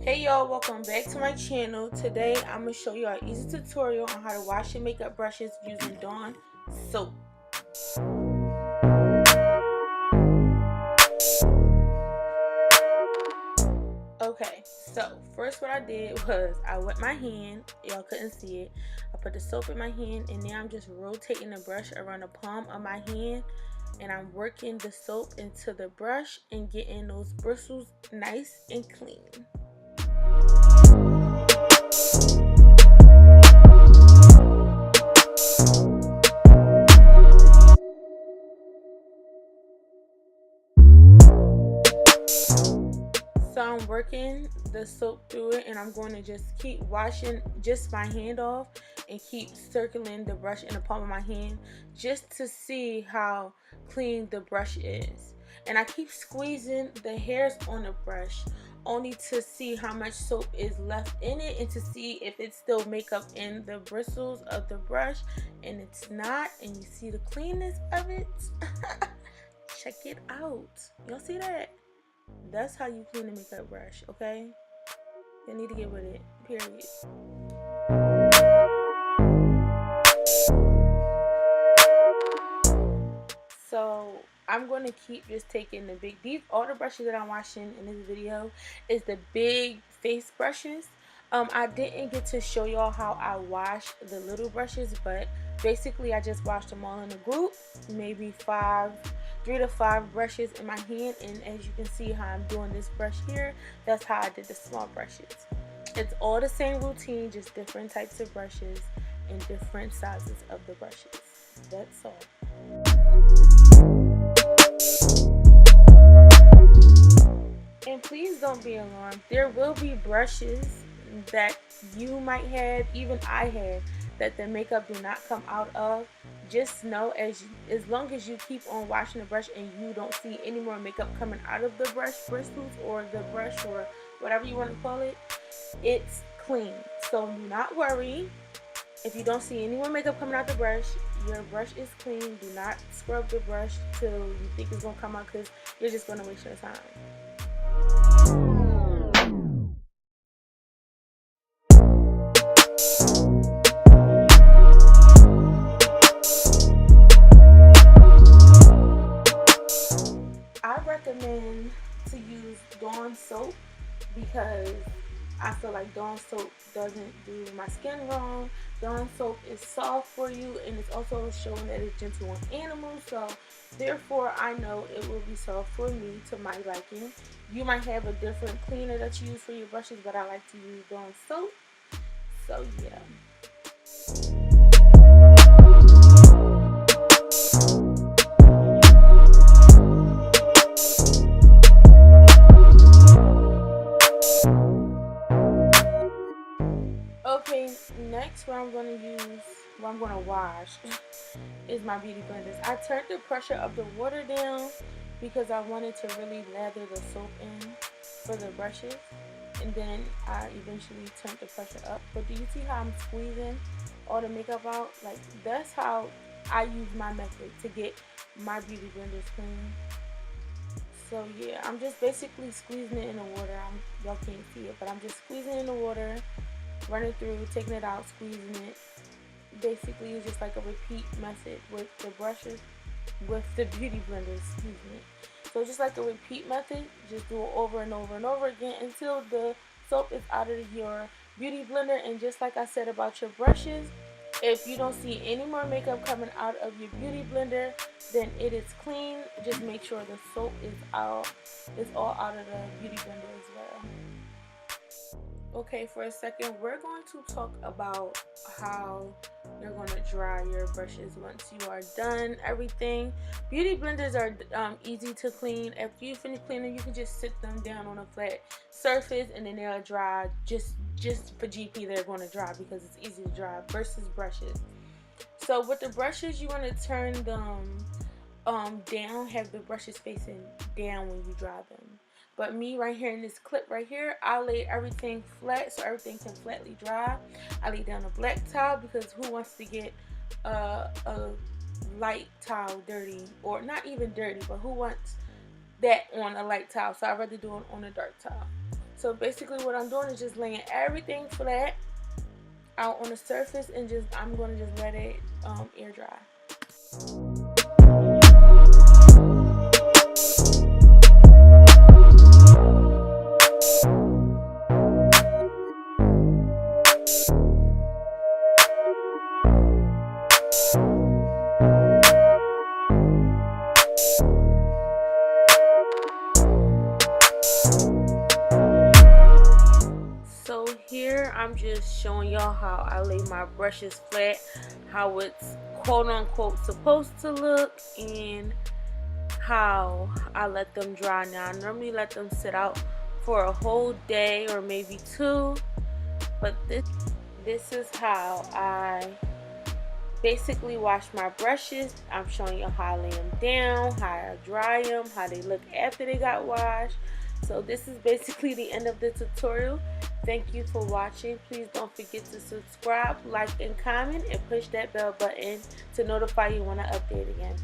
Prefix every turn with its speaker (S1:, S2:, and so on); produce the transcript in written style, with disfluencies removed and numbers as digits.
S1: Hey y'all, welcome back to my channel. Today I'm going to show you an easy tutorial on how to wash your makeup brushes using Dawn soap. Okay, so first what I did was I wet my hand. Y'all couldn't see it. I put the soap in my hand and now I'm just rotating the brush around the palm of my hand, and I'm working the soap into the brush and getting those bristles nice and clean. So I'm working the soap through it, and I'm going to just keep washing just my hand off and keep circling the brush in the palm of my hand just to see how clean the brush is. And I keep squeezing the hairs on the brush only to see how much soap is left in it and to see if it's still makeup in the bristles of the brush, and it's not, and you see the cleanness of it. Check it out. Y'all see that? That's how you clean a makeup brush, okay? You need to get with it, period. So I'm going to keep just taking the big, all the brushes that I'm washing in this video is the big face brushes. I didn't get to show y'all how I wash the little brushes, but basically I just washed them all in a group, maybe 3 to 5 brushes in my hand, and as you can see how I'm doing this brush here, that's how I did the small brushes. It's all the same routine, just different types of brushes and different sizes of the brushes. That's all. And please don't be alarmed. There will be brushes that you might have, even I have, that the makeup do not come out of. Just know as long as you keep on washing the brush and you don't see any more makeup coming out of the brush bristles or the brush or whatever you want to call it, it's clean. So do not worry. If you don't see any more makeup coming out the brush, your brush is clean. Do not scrub the brush till you think it's going to come out, because you're just going to waste your time. I recommend to use Dawn soap because I feel like Dawn soap doesn't do my skin wrong. Dawn soap is soft for you, and it's also showing that it's gentle on animals, so therefore I know it will be soft for me to my liking. You might have a different cleaner that you use for your brushes, but I like to use Dawn soap. So yeah. Okay, next what I'm going to wash is my beauty blenders. I turned the pressure of the water down because I wanted to really lather the soap in for the brushes, and then I eventually turned the pressure up. But do you see how I'm squeezing all the makeup out? Like, that's how I use my method to get my beauty blenders clean. So yeah, I'm just basically squeezing it in the water. Y'all can't see it, but I'm just squeezing it in the water, running through, taking it out, squeezing it. Basically, it's just like a repeat method with the brushes, with the beauty blenders, excuse me. So just like a repeat method, just do it over and over and over again until the soap is out of your beauty blender. And just like I said about your brushes, if you don't see any more makeup coming out of your beauty blender, then it is clean. Just make sure the soap is all out of the beauty blender as well. Okay, for a second, we're going to talk about how you're going to dry your brushes once you are done everything. Beauty blenders are easy to clean. After you finish cleaning, you can just sit them down on a flat surface and then they'll dry. Just for GP, they're going to dry because it's easy to dry versus brushes. So with the brushes, you want to turn them down, have the brushes facing down when you dry them. But me right here in this clip right here, I lay everything flat so everything can flatly dry. I lay down a black towel because who wants to get a light towel dirty, or not even dirty, but who wants that on a light towel? So I'd rather do it on a dark towel. So basically what I'm doing is just laying everything flat out on the surface, and I'm going to just let it air dry. So here I'm just showing y'all how I lay my brushes flat, how it's quote unquote supposed to look, and how I let them dry. Now I normally let them sit out for a whole day or maybe two, but this is how I basically wash my brushes. I'm showing you how I lay them down, how I dry them, how they look after they got washed. So this is basically the end of the tutorial. Thank you for watching. Please don't forget to subscribe, like, and comment, and push that bell button to notify you when I update again.